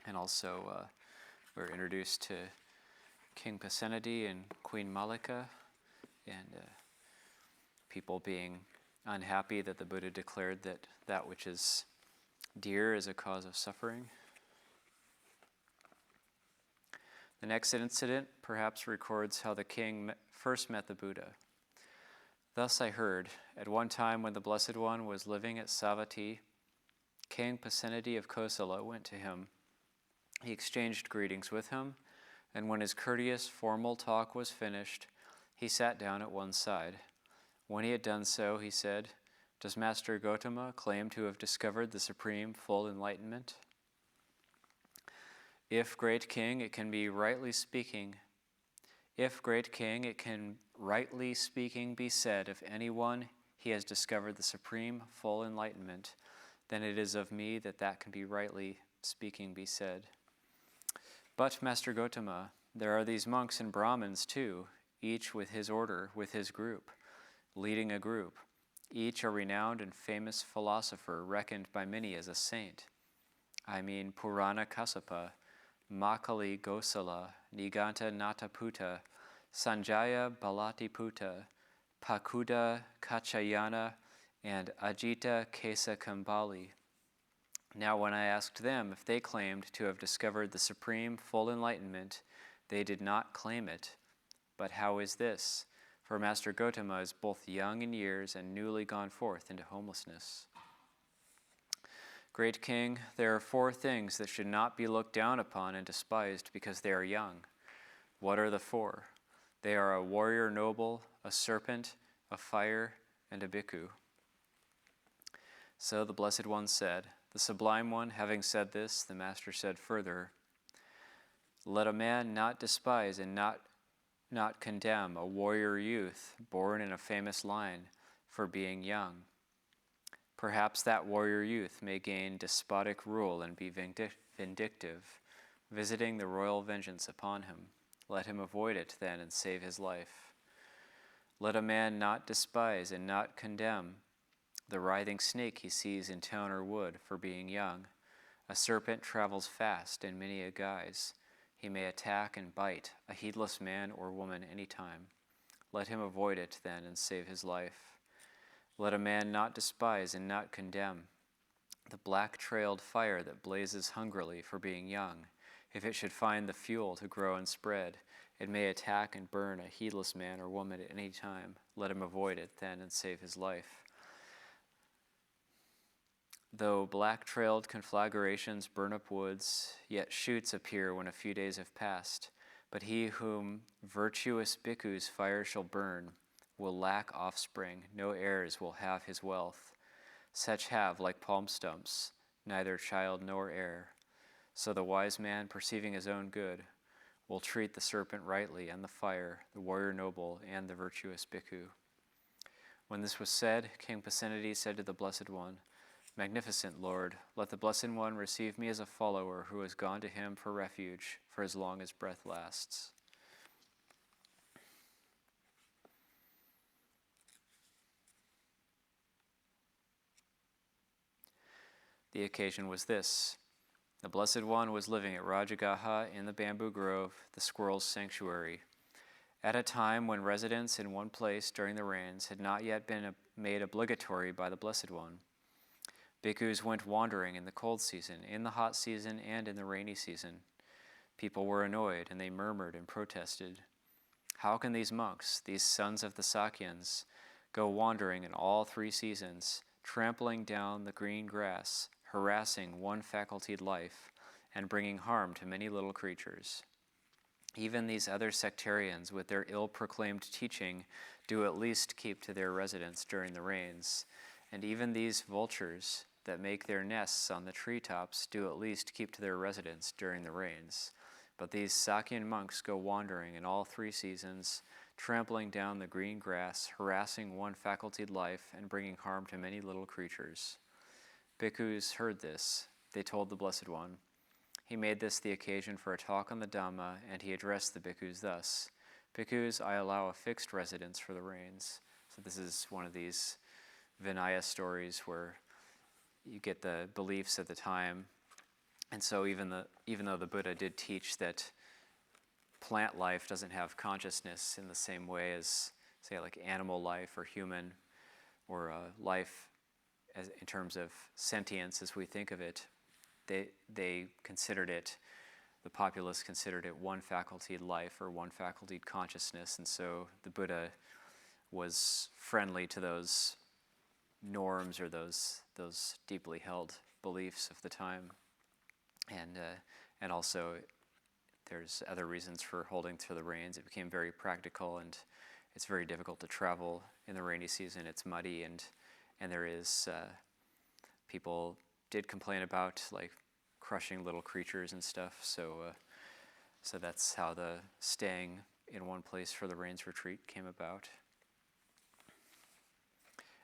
And also we're introduced to King Pasenadi and Queen Malika, and people being unhappy that the Buddha declared that that which is dear is a cause of suffering. The next incident perhaps records how the king first met the Buddha. Thus I heard, at one time when the Blessed One was living at Savatthi, King Pasenadi of Kosala went to him. He exchanged greetings with him, and when his courteous, formal talk was finished, he sat down at one side. When he had done so, he said, "Does Master Gotama claim to have discovered the supreme full enlightenment?" If, great king, it can rightly speaking be said of anyone he has discovered the supreme full enlightenment, then it is of me that can be rightly speaking be said. But, Master Gotama, there are these monks and Brahmins too, each with his order, with his group, leading a group, each a renowned and famous philosopher reckoned by many as a saint. I mean Purana Kassapa, Makali Gosala, Niganta Nataputa, Sanjaya Balatiputa, Pakuda Kachayana, and Ajita Kesa Kambali. Now when I asked them if they claimed to have discovered the supreme full enlightenment, they did not claim it. But how is this? For Master Gotama is both young in years and newly gone forth into homelessness. Great king, there are 4 things that should not be looked down upon and despised because they are young. What are the 4? They are a warrior noble, a serpent, a fire, and a bhikkhu. So the Blessed One said. The Sublime One, having said this, the Master said further, "Let a man not despise and not condemn a warrior youth born in a famous line for being young. Perhaps that warrior youth may gain despotic rule and be vindictive, visiting the royal vengeance upon him. Let him avoid it then and save his life. Let a man not despise and not condemn the writhing snake he sees in town or wood for being young. A serpent travels fast in many a guise. He may attack and bite a heedless man or woman any time. Let him avoid it then and save his life. Let a man not despise and not condemn the black-trailed fire that blazes hungrily for being young. If it should find the fuel to grow and spread, it may attack and burn a heedless man or woman at any time. Let him avoid it then and save his life. Though black-trailed conflagrations burn up woods, yet shoots appear when a few days have passed. But he whom virtuous bhikkhus' fire shall burn will lack offspring, no heirs will have his wealth. Such have, like palm stumps, neither child nor heir. So the wise man, perceiving his own good, will treat the serpent rightly, and the fire, the warrior noble, and the virtuous bhikkhu." When this was said, King Pasenadi said to the Blessed One, "Magnificent Lord, let the Blessed One receive me as a follower who has gone to him for refuge for as long as breath lasts." The occasion was this. The Blessed One was living at Rajagaha in the bamboo grove, the squirrel's sanctuary, at a time when residence in one place during the rains had not yet been made obligatory by the Blessed One. Bhikkhus went wandering in the cold season, in the hot season, and in the rainy season. People were annoyed, and they murmured and protested. How can these monks, these sons of the Sakyans, go wandering in all 3 seasons, trampling down the green grass, harassing one facultied life, and bringing harm to many little creatures? Even these other sectarians, with their ill-proclaimed teaching, do at least keep to their residence during the rains. And even these vultures that make their nests on the treetops do at least keep to their residence during the rains. But these Sakyan monks go wandering in all 3 seasons, trampling down the green grass, harassing one facultied life, and bringing harm to many little creatures. Bhikkhus heard this. They told the Blessed One. He made this the occasion for a talk on the Dhamma, and he addressed the bhikkhus thus: "Bhikkhus, I allow a fixed residence for the rains." So this is one of these Vinaya stories where you get the beliefs at the time And so even though the Buddha did teach that plant life doesn't have consciousness in the same way as, say, like animal life or human or life as, in terms of sentience as we think of it, they considered it, the populace considered it one facultied life or one facultied consciousness, and so the Buddha was friendly to those norms or those deeply held beliefs of the time, and also there's other reasons for holding to the reins. It became very practical, and it's very difficult to travel in the rainy season. It's muddy, and there is people did complain about like crushing little creatures and stuff. So that's how the staying in one place for the rains retreat came about.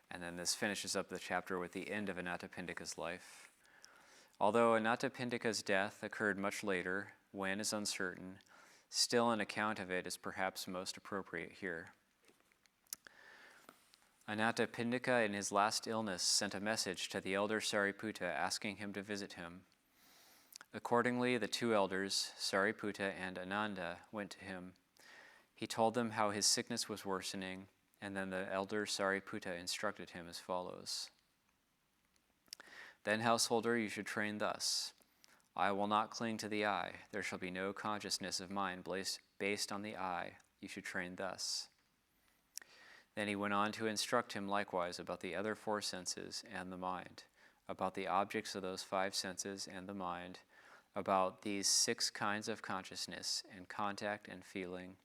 And then this finishes up the chapter with the end of Anathapindika's life. Although Anathapindika's death occurred much later, when is uncertain, still an account of it is perhaps most appropriate here. Anathapindika in his last illness sent a message to the elder Sariputta asking him to visit him. Accordingly, the two elders, Sariputta and Ananda, went to him. He told them how his sickness was worsening, and then the elder Sariputta instructed him as follows. Then, householder, you should train thus. I will not cling to the eye. There shall be no consciousness of mind based on the eye. You should train thus. Then he went on to instruct him likewise about the other four senses and the mind, about the objects of those five senses and the mind, about these 6 kinds of consciousness and contact and feeling,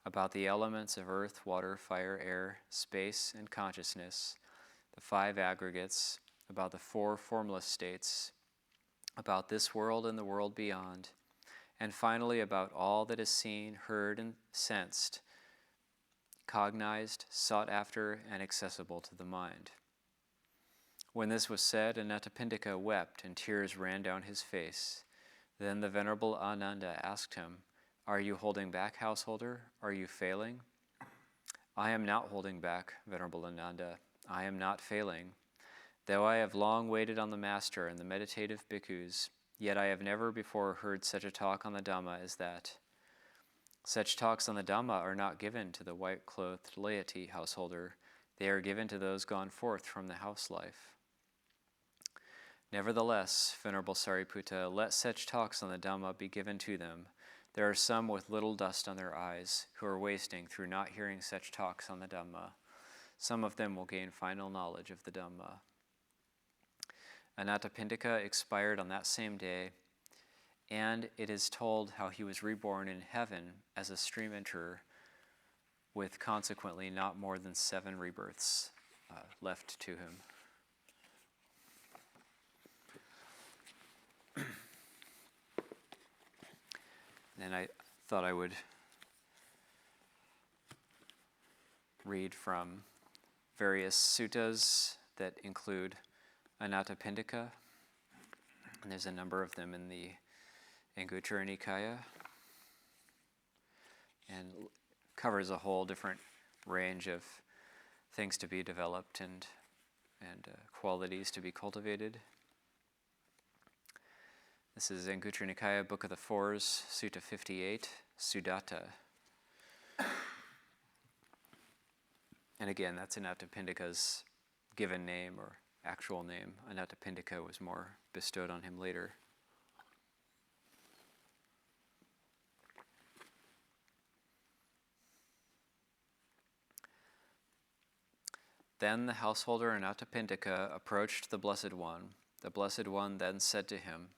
about the elements of earth, water, fire, air, space, and consciousness, the 5 aggregates, about the 4 formless states, about this world and the world beyond, and finally about all that is seen, heard, and sensed, cognized, sought after, and accessible to the mind. When this was said, Anathapindika wept and tears ran down his face. Then the Venerable Ananda asked him, Are you holding back, householder? Are you failing? I am not holding back, Venerable Ananda. I am not failing. Though I have long waited on the Master and the meditative bhikkhus, yet I have never before heard such a talk on the Dhamma as that. Such talks on the Dhamma are not given to the white-clothed laity, householder. They are given to those gone forth from the house life. Nevertheless, Venerable Sariputta, let such talks on the Dhamma be given to them. There are some with little dust on their eyes who are wasting through not hearing such talks on the Dhamma. Some of them will gain final knowledge of the Dhamma. Anathapindika expired on that same day, and it is told how he was reborn in heaven as a stream enterer, with consequently not more than 7 rebirths left to him. And I thought I would read from various suttas that include Anathapindika, and there's a number of them in the Anguttura Nikaya, and covers a whole different range of things to be developed and qualities to be cultivated. This is Anguttura Nikaya, Book of the Fours, Sutta 58, Sudatta. And again, that's Anathapindika's given name or actual name. Anathapindika was more bestowed on him later. Then the householder Anathapindika approached the Blessed One. The Blessed One then said to him,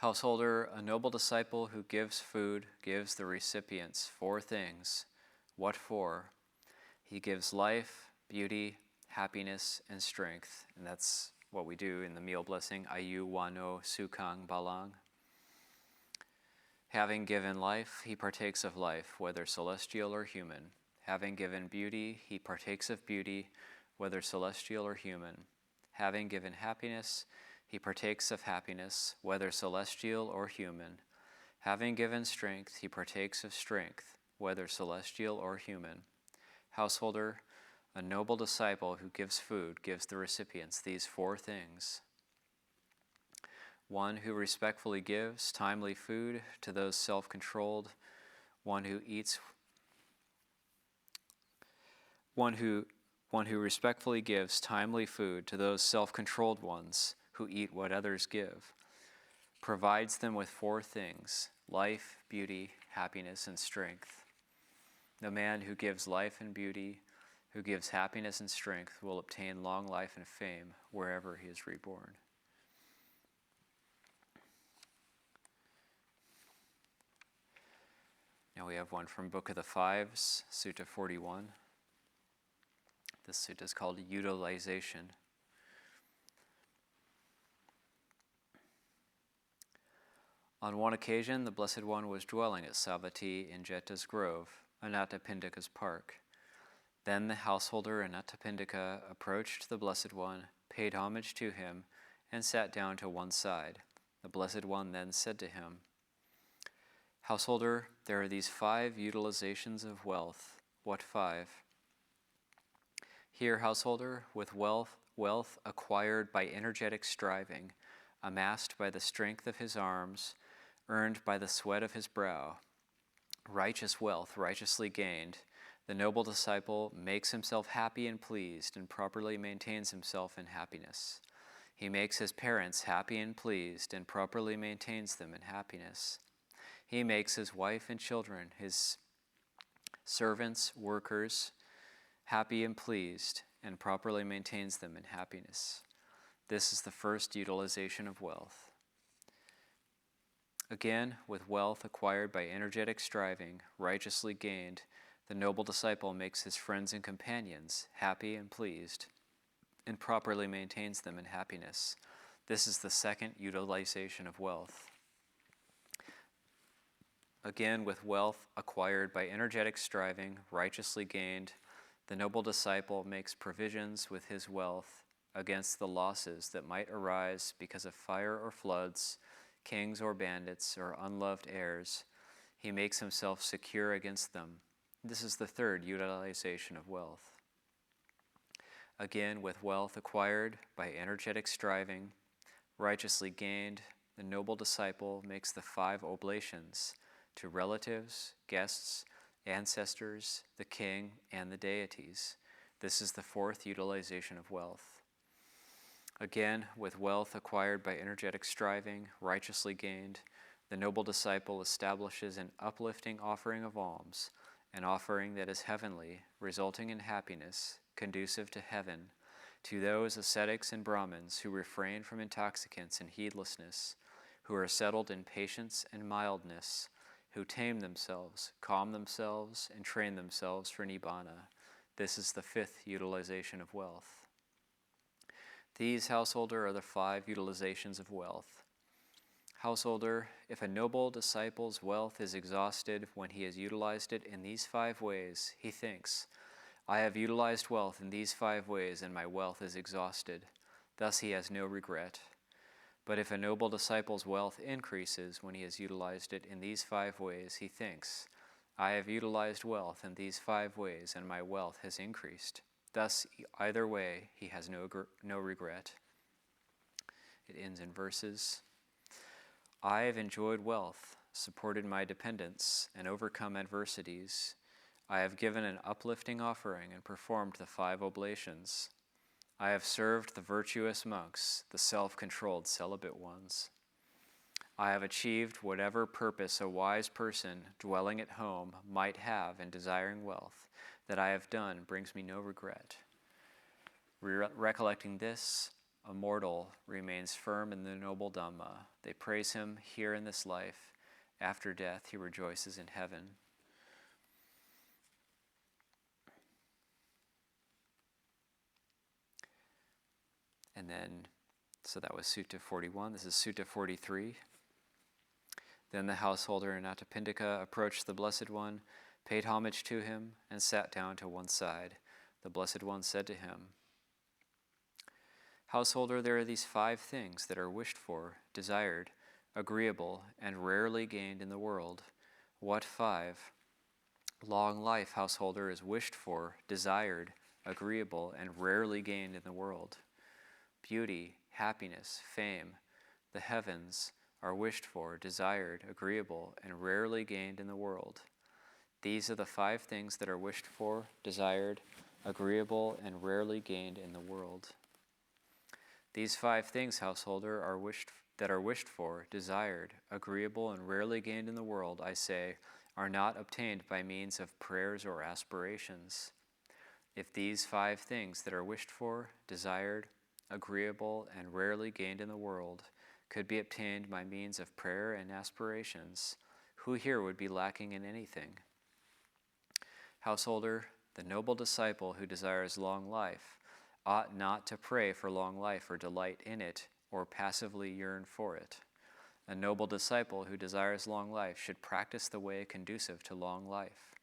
Householder, a noble disciple who gives food gives the recipients 4 things. What for? He gives life, beauty, happiness, and strength. And that's what we do in the meal blessing, Ayu Wano Sukhang Balang. Having given life, he partakes of life, whether celestial or human. Having given beauty, he partakes of beauty, whether celestial or human. Having given happiness, he partakes of happiness, whether celestial or human. Having given strength, he partakes of strength, whether celestial or human. Householder, a noble disciple who gives food gives the recipients these 4 things. one who respectfully gives timely food to those self-controlled, one who respectfully gives timely food to those self-controlled ones who eat what others give, provides them with 4 things: life, beauty, happiness, and strength. The man who gives life and beauty, who gives happiness and strength, will obtain long life and fame wherever he is reborn. Now we have one from Book of the Fives, Sutta 41. This sutta is called Utilization. On one occasion, the Blessed One was dwelling at Savatthi in Jeta's grove, Anathapindika's park. Then the householder Anathapindika approached the Blessed One, paid homage to him, and sat down to one side. The Blessed One then said to him, "Householder, there are these 5 utilizations of wealth." "What 5? "Here, householder, with wealth acquired by energetic striving, amassed by the strength of his arms, earned by the sweat of his brow. Righteous wealth, righteously gained, the noble disciple makes himself happy and pleased and properly maintains himself in happiness. He makes his parents happy and pleased and properly maintains them in happiness. He makes his wife and children, his servants, workers, happy and pleased and properly maintains them in happiness. This is the first utilization of wealth. Again, with wealth acquired by energetic striving, righteously gained, the noble disciple makes his friends and companions happy and pleased, and properly maintains them in happiness. This is the second utilization of wealth. Again, with wealth acquired by energetic striving, righteously gained, the noble disciple makes provisions with his wealth against the losses that might arise because of fire or floods, kings or bandits, or unloved heirs. He makes himself secure against them. This is the third utilization of wealth. Again, with wealth acquired by energetic striving, righteously gained, the noble disciple makes the 5 oblations to relatives, guests, ancestors, the king, and the deities. This is the 4th utilization of wealth. Again, with wealth acquired by energetic striving, righteously gained, the noble disciple establishes an uplifting offering of alms, an offering that is heavenly, resulting in happiness, conducive to heaven, to those ascetics and Brahmins who refrain from intoxicants and heedlessness, who are settled in patience and mildness, who tame themselves, calm themselves, and train themselves for Nibbana. This is the 5th utilization of wealth. These, householder, are the 5 utilizations of wealth. Householder, if a noble disciple's wealth is exhausted when he has utilized it in these 5 ways, he thinks, "I have utilized wealth in these 5 ways, and my wealth is exhausted." Thus he has no regret. But if a noble disciple's wealth increases when he has utilized it in these 5 ways, he thinks, "I have utilized wealth in these 5 ways, and my wealth has increased." Thus, either way, he has no regret. It ends in verses. "I have enjoyed wealth, supported my dependents, and overcome adversities. I have given an uplifting offering and performed the 5 oblations. I have served the virtuous monks, the self-controlled celibate ones. I have achieved whatever purpose a wise person dwelling at home might have in desiring wealth. That I have done brings me no regret." Recollecting this, a mortal remains firm in the noble Dhamma. They praise him here in this life. After death, he rejoices in heaven. And then, so that was Sutta 41. This is Sutta 43. Then the householder Anathapindika approached the Blessed One, paid homage to him, and sat down to one side. The Blessed One said to him, "Householder, there are these 5 things that are wished for, desired, agreeable, and rarely gained in the world." "What 5? "Long life, householder, is wished for, desired, agreeable, and rarely gained in the world. Beauty, happiness, fame, the heavens, are wished for, desired, agreeable, and rarely gained in the world. These are the 5 things that are wished for, desired, agreeable, and rarely gained in the world. These 5 things, householder, are wished for, desired, agreeable, and rarely gained in the world, I say, are not obtained by means of prayers or aspirations. If these 5 things that are wished for, desired, agreeable, and rarely gained in the world could be obtained by means of prayer and aspirations, who here would be lacking in anything? Householder, the noble disciple who desires long life ought not to pray for long life or delight in it or passively yearn for it. A noble disciple who desires long life should practice the way conducive to long life.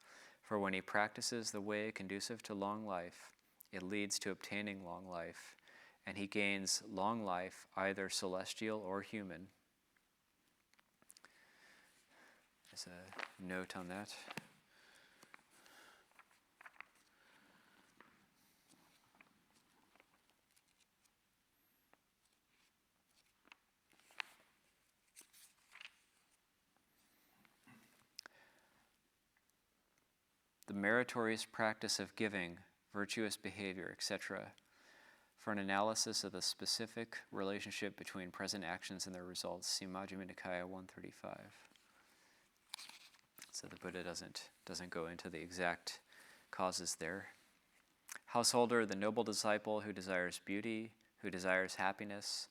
For when he practices the way conducive to long life, it leads to obtaining long life, and he gains long life, either celestial or human. There's a note on that. The meritorious practice of giving, virtuous behavior, etc., for an analysis of the specific relationship between present actions and their results, see Majjhima Nikaya 135. So the Buddha doesn't go into the exact causes there. Householder, the noble disciple who desires beauty, who desires happiness,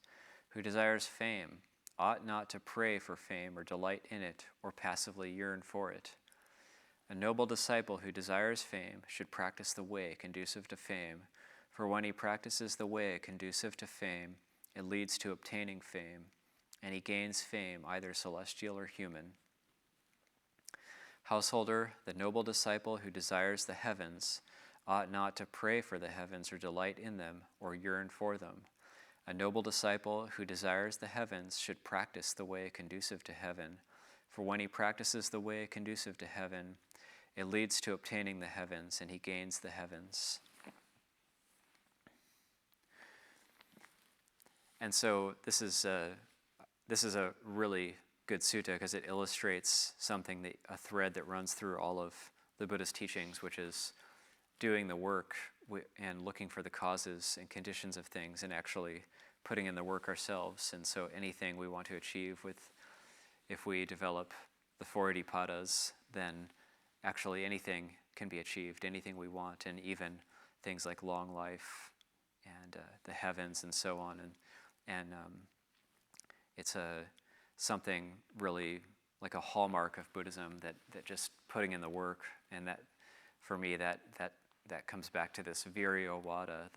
who desires fame, ought not to pray for fame or delight in it or passively yearn for it. A noble disciple who desires fame should practice the way conducive to fame, for when he practices the way conducive to fame, it leads to obtaining fame, and he gains fame, either celestial or human. Householder, the noble disciple who desires the heavens, ought not to pray for the heavens or delight in them or yearn for them. A noble disciple who desires the heavens should practice the way conducive to heaven, for when he practices the way conducive to heaven, it leads to obtaining the heavens, and he gains the heavens. And so this is a really good sutta because it illustrates something, a thread that runs through all of the Buddha's teachings, which is doing the work and looking for the causes and conditions of things and actually putting in the work ourselves. And so anything we want to achieve if we develop the 4 Iddhipadas, then actually anything can be achieved, anything we want, and even things like long life and the heavens and so on. And it's something really like a hallmark of Buddhism that just putting in the work, and that for me that comes back to this Viryawada,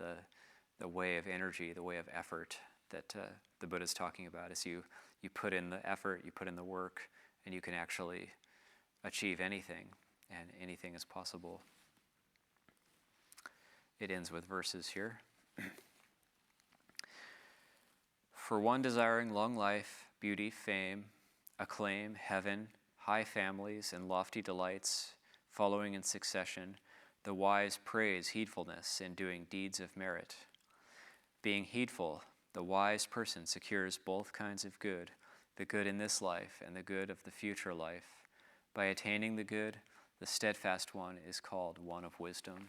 the way of energy, the way of effort that the Buddha's talking about. Is you put in the effort, you put in the work, and you can actually achieve anything, and anything is possible. It ends with verses here. For one desiring long life, beauty, fame, acclaim, heaven, high families, and lofty delights, following in succession, the wise praise heedfulness in doing deeds of merit. Being heedful, the wise person secures both kinds of good, the good in this life and the good of the future life. By attaining the good, the steadfast one is called one of wisdom.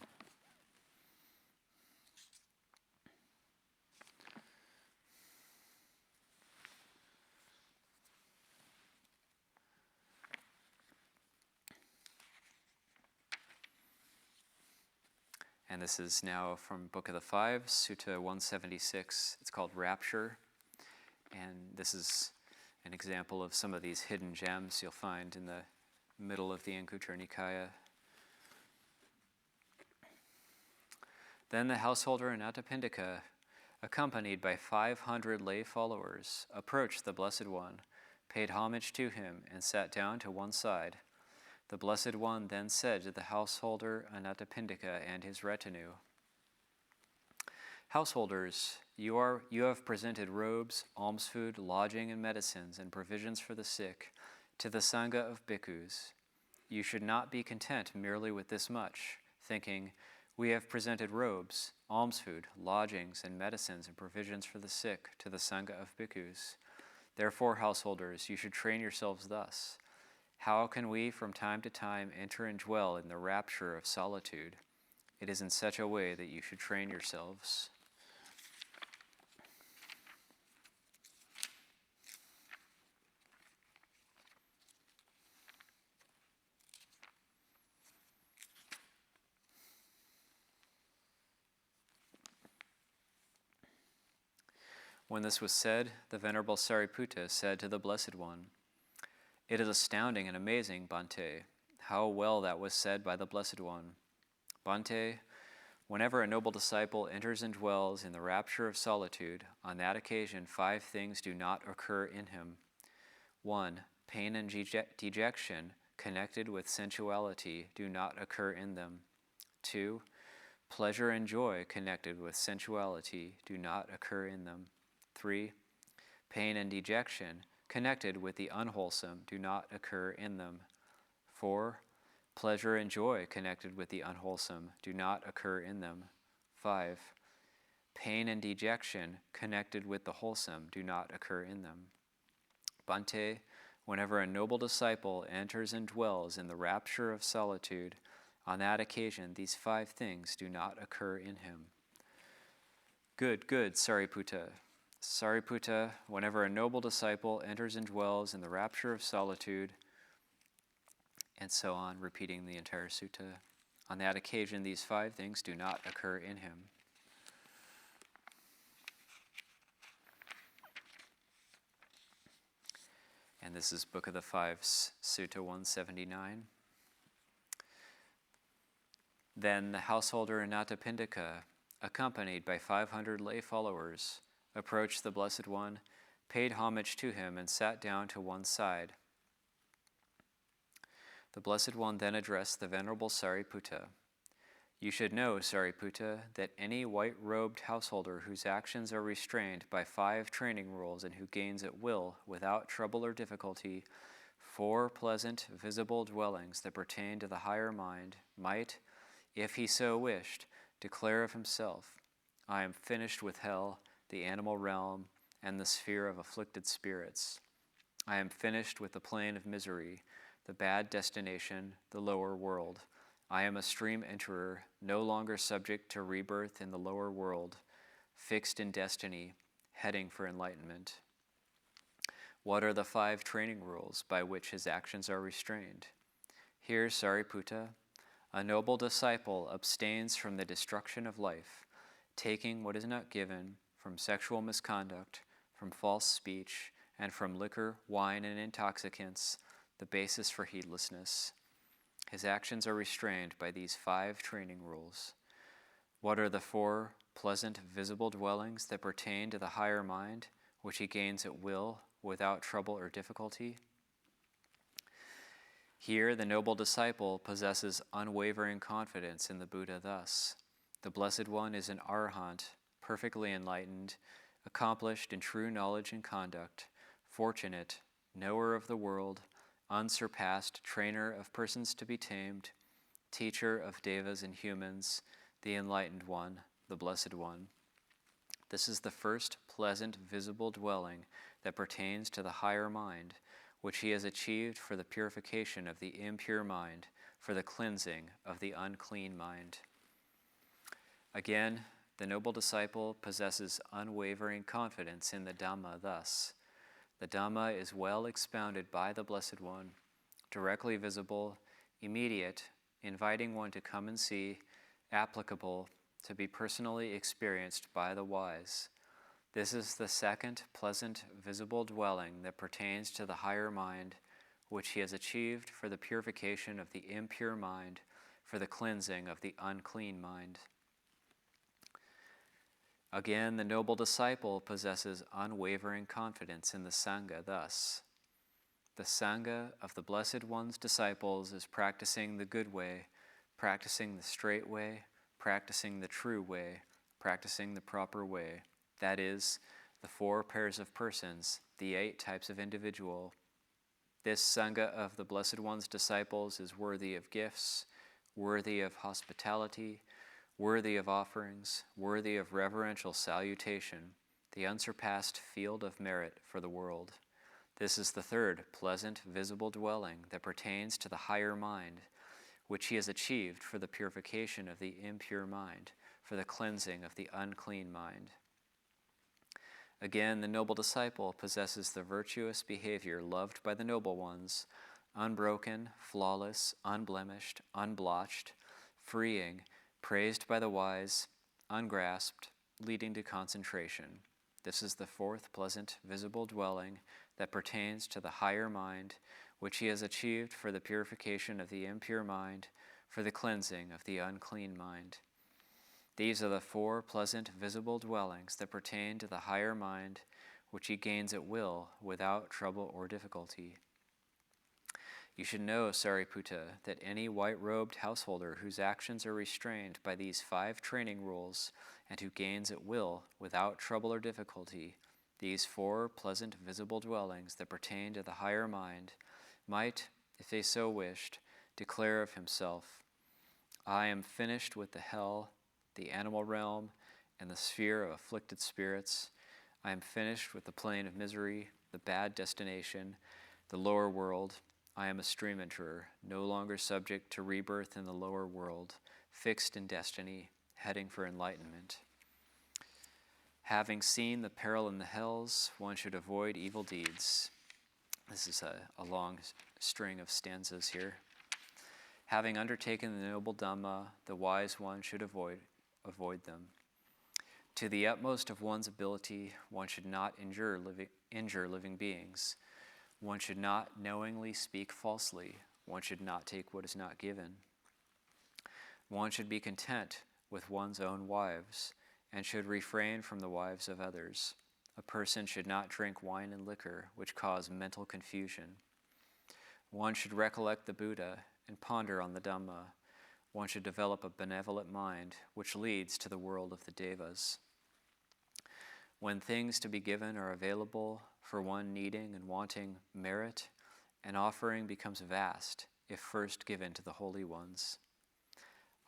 And this is now from Book of the Fives, Sutta 176. It's called Rapture. And this is an example of some of these hidden gems you'll find in the middle of the Anguttura Nikaya. Then the householder Anathapindika, accompanied by 500 lay followers, approached the Blessed One, paid homage to him, and sat down to one side. The Blessed One then said to the householder Anathapindika and his retinue, Householders, you have presented robes, alms food, lodging and medicines, and provisions for the sick to the Sangha of bhikkhus. You should not be content merely with this much, thinking, we have presented robes, alms food, lodgings, and medicines and provisions for the sick to the Sangha of bhikkhus. Therefore, householders, you should train yourselves thus. How can we from time to time enter and dwell in the rapture of solitude? It is in such a way that you should train yourselves. When this was said, the Venerable Sariputta said to the Blessed One, "It is astounding and amazing, Bhante, how well that was said by the Blessed One. Bhante, whenever a noble disciple enters and dwells in the rapture of solitude, on that occasion 5 things do not occur in him. 1. Pain and dejection connected with sensuality do not occur in them. 2. Pleasure and joy connected with sensuality do not occur in them. 3. Pain and dejection connected with the unwholesome do not occur in them. 4. Pleasure and joy connected with the unwholesome do not occur in them. 5. Pain and dejection connected with the wholesome do not occur in them. Bhante, whenever a noble disciple enters and dwells in the rapture of solitude, on that occasion these 5 things do not occur in him." Good, Sariputta. Sariputta, whenever a noble disciple enters and dwells in the rapture of solitude, and so on, repeating the entire sutta. On that occasion, these 5 things do not occur in him. And this is Book of the Fives, Sutta 179. Then the householder Anathapindika, accompanied by 500 lay followers, approached the Blessed One, paid homage to him, and sat down to one side. The Blessed One then addressed the Venerable Sariputta. "You should know, Sariputta, that any white-robed householder whose actions are restrained by 5 training rules and who gains at will, without trouble or difficulty, 4 pleasant, visible dwellings that pertain to the higher mind, might, if he so wished, declare of himself, 'I am finished with hell, the animal realm, and the sphere of afflicted spirits. I am finished with the plane of misery, the bad destination, the lower world. I am a stream enterer, no longer subject to rebirth in the lower world, fixed in destiny, heading for enlightenment.' What are the 5 training rules by which his actions are restrained? Here, Sariputta, a noble disciple abstains from the destruction of life, taking what is not given, from sexual misconduct, from false speech, and from liquor, wine, and intoxicants, the basis for heedlessness. His actions are restrained by these 5 training rules. What are the 4 pleasant, visible dwellings that pertain to the higher mind, which he gains at will, without trouble or difficulty? Here, the noble disciple possesses unwavering confidence in the Buddha thus: the Blessed One is an arahant, perfectly enlightened, accomplished in true knowledge and conduct, fortunate, knower of the world, unsurpassed, trainer of persons to be tamed, teacher of devas and humans, the enlightened one, the Blessed One. This is the first pleasant, visible dwelling that pertains to the higher mind, which he has achieved for the purification of the impure mind, for the cleansing of the unclean mind. Again, the noble disciple possesses unwavering confidence in the Dhamma thus: the Dhamma is well expounded by the Blessed One, directly visible, immediate, inviting one to come and see, applicable, to be personally experienced by the wise. This is the second pleasant, visible dwelling that pertains to the higher mind, which he has achieved for the purification of the impure mind, for the cleansing of the unclean mind. Again, the noble disciple possesses unwavering confidence in the Sangha thus: the Sangha of the Blessed One's disciples is practicing the good way, practicing the straight way, practicing the true way, practicing the proper way. That is, the 4 pairs of persons, the 8 types of individual. This Sangha of the Blessed One's disciples is worthy of gifts, worthy of hospitality, worthy of offerings, worthy of reverential salutation, the unsurpassed field of merit for the world. This is the third pleasant, visible dwelling that pertains to the higher mind, which he has achieved for the purification of the impure mind, for the cleansing of the unclean mind. Again, the noble disciple possesses the virtuous behavior loved by the noble ones, unbroken, flawless, unblemished, unblotched, freeing, praised by the wise, ungrasped, leading to concentration. This is the fourth pleasant, visible dwelling that pertains to the higher mind, which he has achieved for the purification of the impure mind, for the cleansing of the unclean mind. These are the four pleasant, visible dwellings that pertain to the higher mind, which he gains at will, without trouble or difficulty. You should know, Sariputta, that any white-robed householder whose actions are restrained by these 5 training rules, and who gains at will, without trouble or difficulty, these 4 pleasant, visible dwellings that pertain to the higher mind, might, if they so wished, declare of himself, I am finished with the hell, the animal realm, and the sphere of afflicted spirits. I am finished with the plane of misery, the bad destination, the lower world. I am a stream enterer, no longer subject to rebirth in the lower world, fixed in destiny, heading for enlightenment. Having seen the peril in the hells, one should avoid evil deeds. This is a long string of stanzas here. Having undertaken the noble Dhamma, the wise one should avoid them. To the utmost of one's ability, one should not injure living beings. One should not knowingly speak falsely. One should not take what is not given. One should be content with one's own wives, and should refrain from the wives of others. A person should not drink wine and liquor, which cause mental confusion. One should recollect the Buddha and ponder on the Dhamma. One should develop a benevolent mind, which leads to the world of the Devas. When things to be given are available for one needing and wanting merit, an offering becomes vast if first given to the holy ones.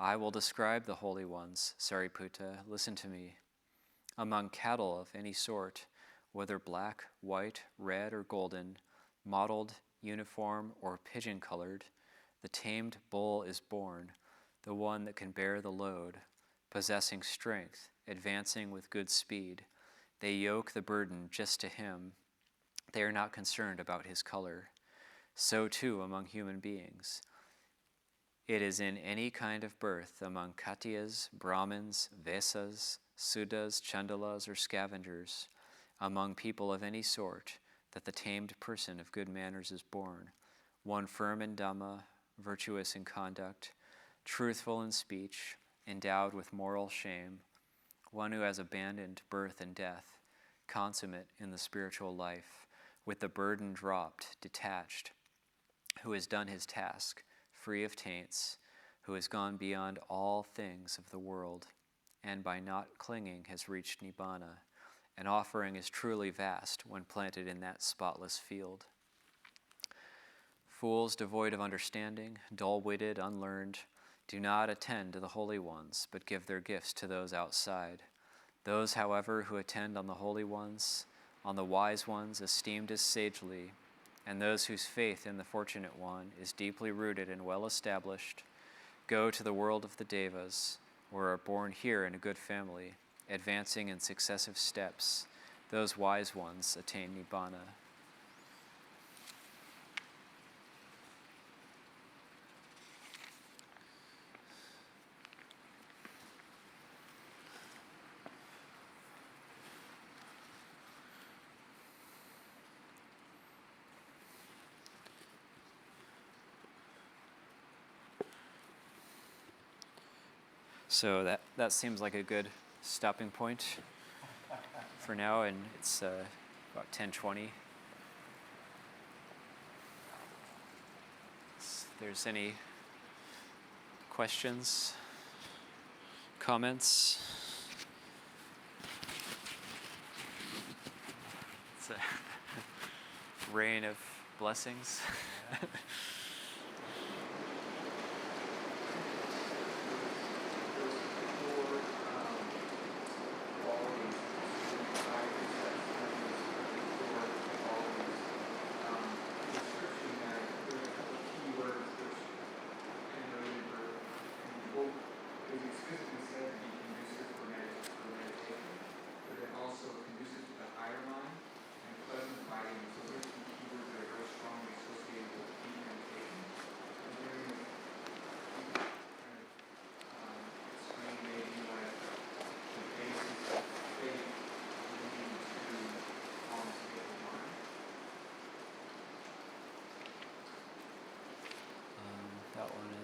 I will describe the holy ones, Sariputta, listen to me. Among cattle of any sort, whether black, white, red, or golden, mottled, uniform, or pigeon-colored, the tamed bull is born, the one that can bear the load, possessing strength, advancing with good speed. They yoke the burden just to him. They are not concerned about his color. So too among human beings. It is in any kind of birth among Khatyas, Brahmins, Vesas, Sudras, Chandalas, or scavengers, among people of any sort, that the tamed person of good manners is born, one firm in Dhamma, virtuous in conduct, truthful in speech, endowed with moral shame, one who has abandoned birth and death, consummate in the spiritual life, with the burden dropped, detached, who has done his task, free of taints, who has gone beyond all things of the world, and by not clinging has reached Nibbana. An offering is truly vast when planted in that spotless field. Fools devoid of understanding, dull-witted, unlearned, do not attend to the holy ones, but give their gifts to those outside. Those, however, who attend on the holy ones, on the wise ones esteemed as sagely, and those whose faith in the fortunate one is deeply rooted and well established, go to the world of the Devas, or are born here in a good family, advancing in successive steps. Those wise ones attain Nibbana. So that seems like a good stopping point for now, and it's about 10:20. If there's any questions, comments? It's a rain of blessings.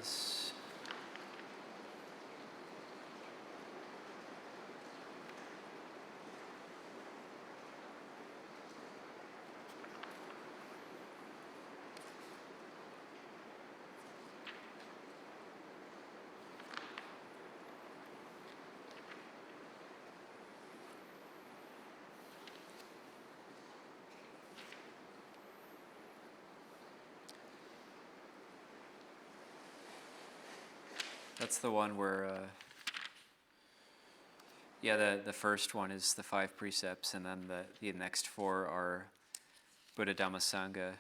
this. That's the one where, the first one is the 5 precepts, and then the next 4 are Buddha Dhamma Sangha.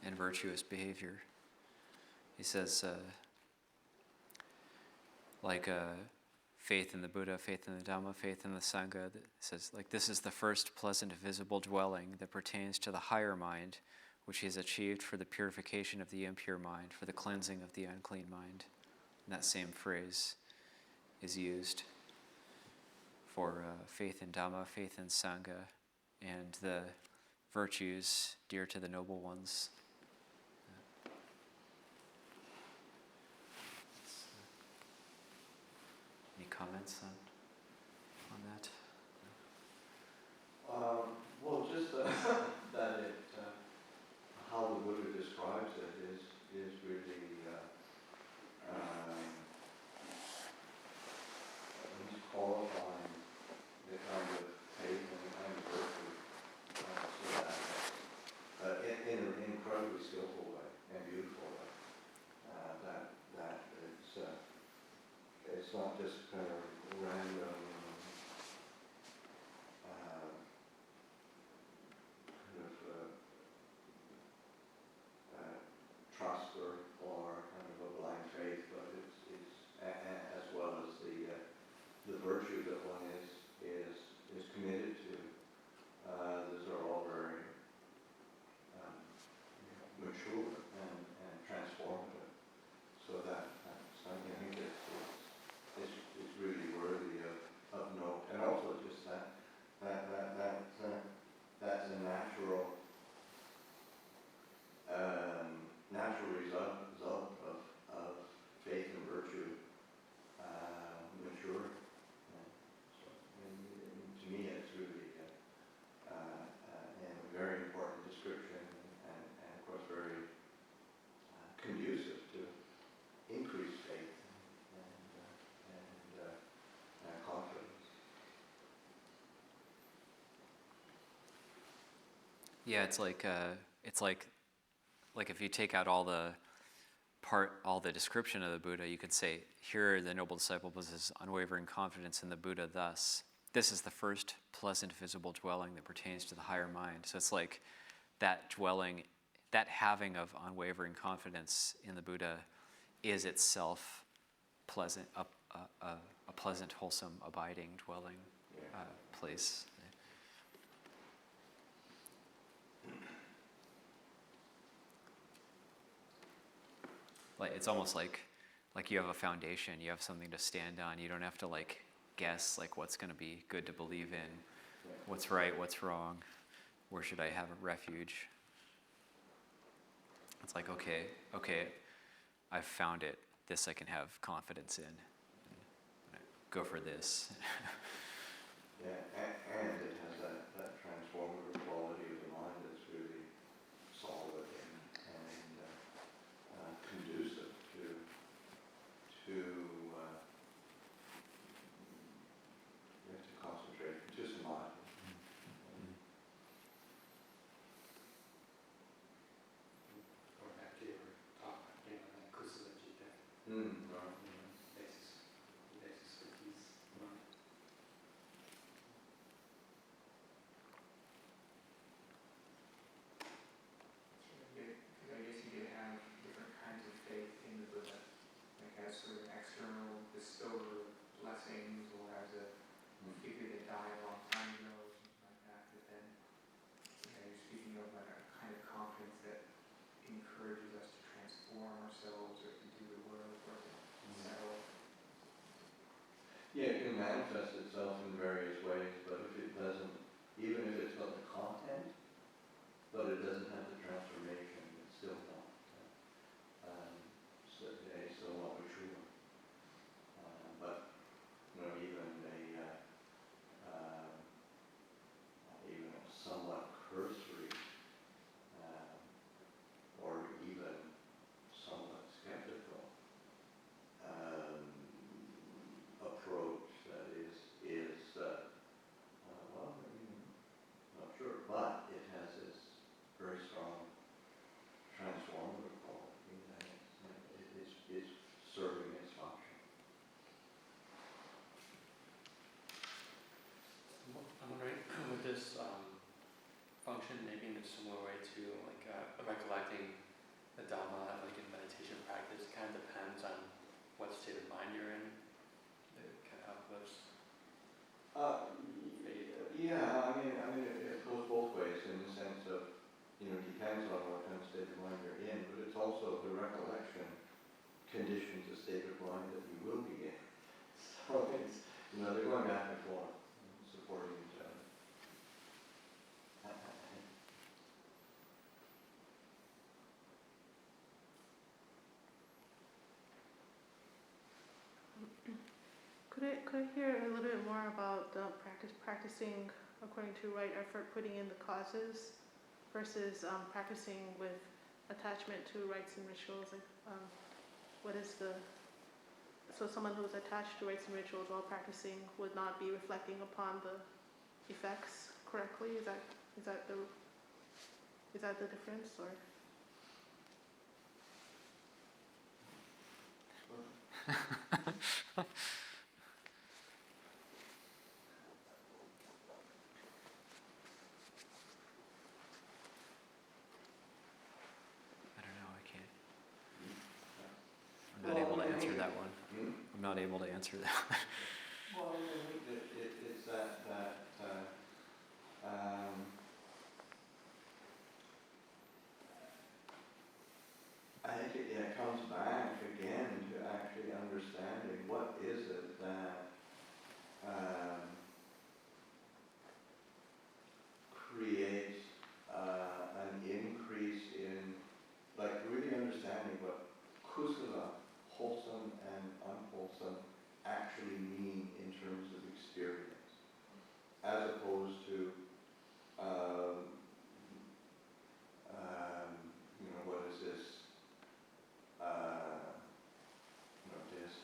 And virtuous behavior. He says, faith in the Buddha, faith in the Dhamma, faith in the Sangha. It says, this is the first pleasant visible dwelling that pertains to the higher mind, which he has achieved for the purification of the impure mind, for the cleansing of the unclean mind. And that same phrase is used for faith in Dhamma, faith in Sangha, and the virtues dear to the noble ones. Any comments on that? Well, just that it, how the Buddha describes it is really he's qualifying the kind of faith and the kind of virtue, so that in an incredibly skillful way and beautiful way, that it's not just kind of random. Trust or kind of a blind faith, but it's as well as the virtue that one is committed to. Those are all very mature and transformative. So that I think it's really worthy of note, and also just that's a natural result of faith and virtue maturing. So, to me, it's really a very important description, and of course very conducive to increased faith and confidence. Yeah, it's like if you take out all the description of the Buddha, you could say, here the noble disciple possesses unwavering confidence in the Buddha thus. This is the first pleasant visible dwelling that pertains to the higher mind. So it's like that dwelling, that having of unwavering confidence in the Buddha is itself pleasant, a pleasant, wholesome, abiding, dwelling place. It's almost like you have a foundation, you have something to stand on. You don't have to guess what's going to be good to believe in, what's right, what's wrong, where should I have a refuge. It's like, okay, I've found it. This I can have confidence in. Go for this. Yeah, and it has that transformative quality of the mind that's really solid and conducive to you have to concentrate just mind. Going back to your talk again on that kusala citta, basis for peace. I guess you could have different kinds of faith in the Buddha, as sort of an external bestower of blessings, or as a figure that died a long time ago, or something like that. But then, you're speaking of a kind of confidence that encourages us to transform ourselves, or to do the work, or to settle. Yeah, it can manifest itself in various ways, but if it doesn't, even if it's got the content, but it doesn't have the transformation, it's still not, it's still not mature. But, even a somewhat cursory, or even somewhat skeptical approach that well, not sure, but it has this very strong transformative quality, and it's serving its function. I'm wondering, would this function maybe in a similar way to like recollecting the Dhamma, like in meditation practice? Kind of depends on what state of mind you're in. It kind of helps us. Yeah, it goes both ways in the sense of, depends on what kind of state of mind you're in, but it's also the recollection conditions the state of mind that you will be in. So it's, they're going back and forth, supporting each other. Could I hear a little bit more about practicing according to right effort, putting in the causes, versus practicing with attachment to rites and rituals? Like, what is so someone who's attached to rites and rituals while practicing would not be reflecting upon the effects correctly? Is that the difference, or? I don't know, I can't. I'm not able to answer that one. I'm not able to answer that. Well, I think that it's that I think it comes back again to actually understanding what is it that creates an increase in, like, really understanding what kusala, wholesome and unwholesome, actually mean in terms of experience, as opposed to what is this?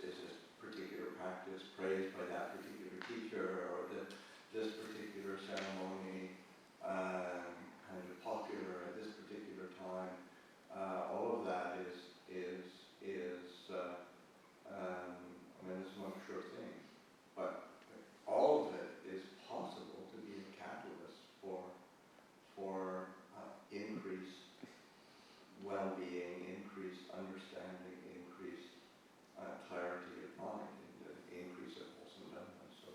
Is this particular practice praised by that particular teacher, or this particular ceremony kind of popular at this particular time? All of that is it's not a sure thing, but all of it is possible to be a catalyst for increased well-being, increased understanding, increased clarity of mind, and the increase of wholesome dhamma. So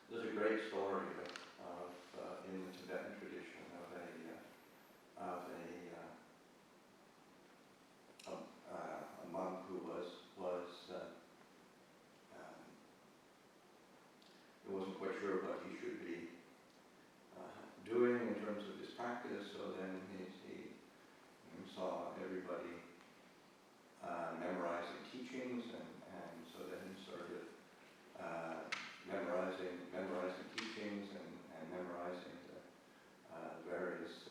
there's a great story of in the Tibetan tradition of a monk who he wasn't quite sure what he should be doing in terms of his practice. So then he saw everybody memorizing teachings, and so then he started memorizing teachings and memorizing the various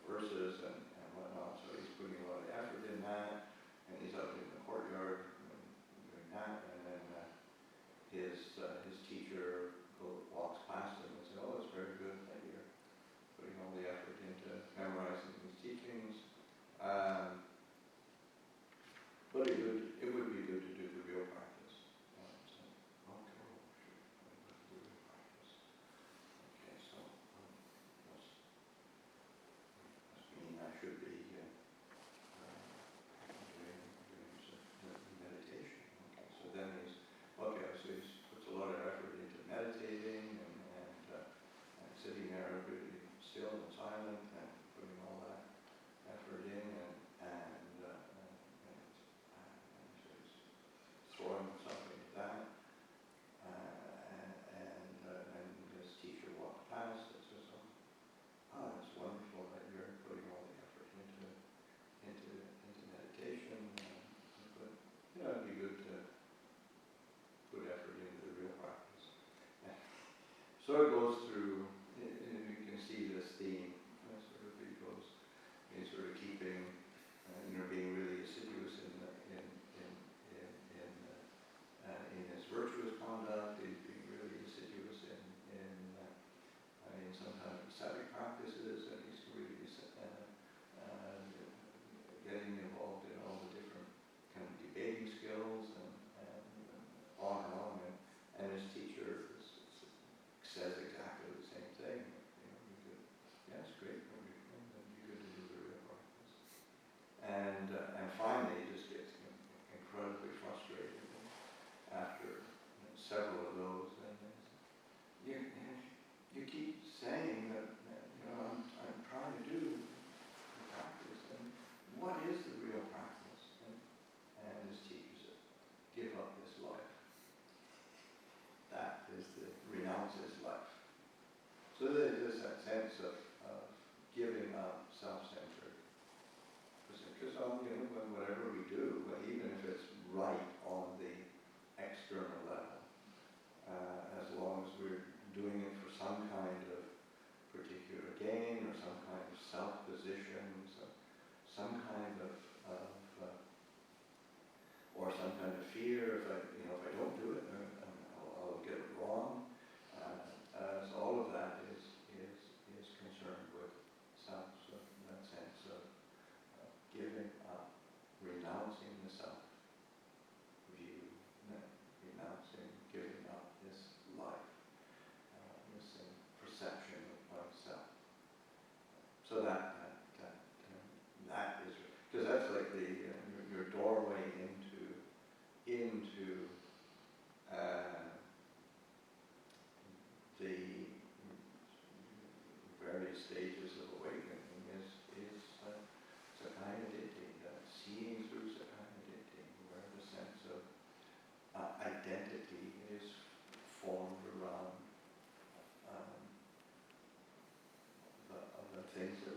verses and whatnot. So he's putting a lot of effort in that, and he's out in the courtyard doing that, and then his teacher walks past him and says, "Oh, it's very good that you're putting all the right on the external level, as long as we're doing it for some kind of particular gain or some kind of self-position, some kind of or some kind of fear. If I don't do it, then I'll get it wrong. So all of that is concerned with self. So in that sense of giving up, renouncing the self view, renouncing, giving up this life, this perception of oneself. So that is, because that's like your doorway into the various stages of awakening is Sakaya-ditti, seeing through Sakaya-ditti, where the sense of identity is formed around the things that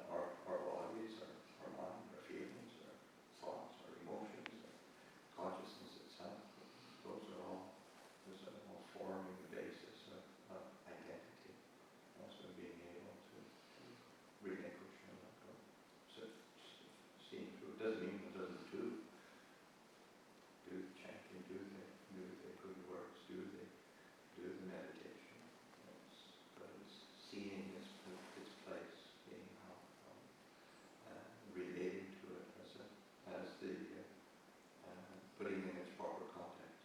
our bodies, our mind, our feelings, our thoughts, our emotions, our consciousness itself. Those are all forming the basis of identity. Also being able to relinquish and let go. So seeing through, it doesn't mean it doesn't do the chanting, do the good works, do the meditation. But it's seeing its place, seeing how relating to it as the putting in its proper context.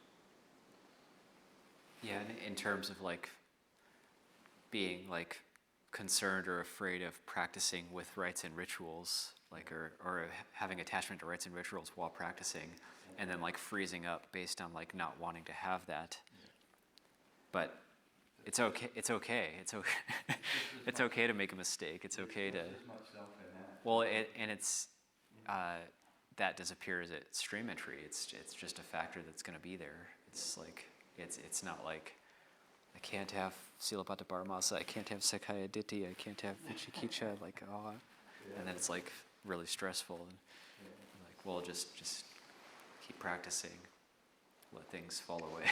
Yeah, in terms of like being like concerned or afraid of practicing with rites and rituals, like or having attachment to rites and rituals while practicing, and then like freezing up based on like not wanting to have that. But it's okay. It's okay. It's okay. It's okay to make a mistake. It's okay to. Well, it's that disappears at stream entry. It's just a factor that's going to be there. It's like it's not like I can't have Silapata Paramasa, I can't have Sakaya-ditti, I can't have Vichikicha, like and then it's like really stressful and like, well, just keep practicing, let things fall away.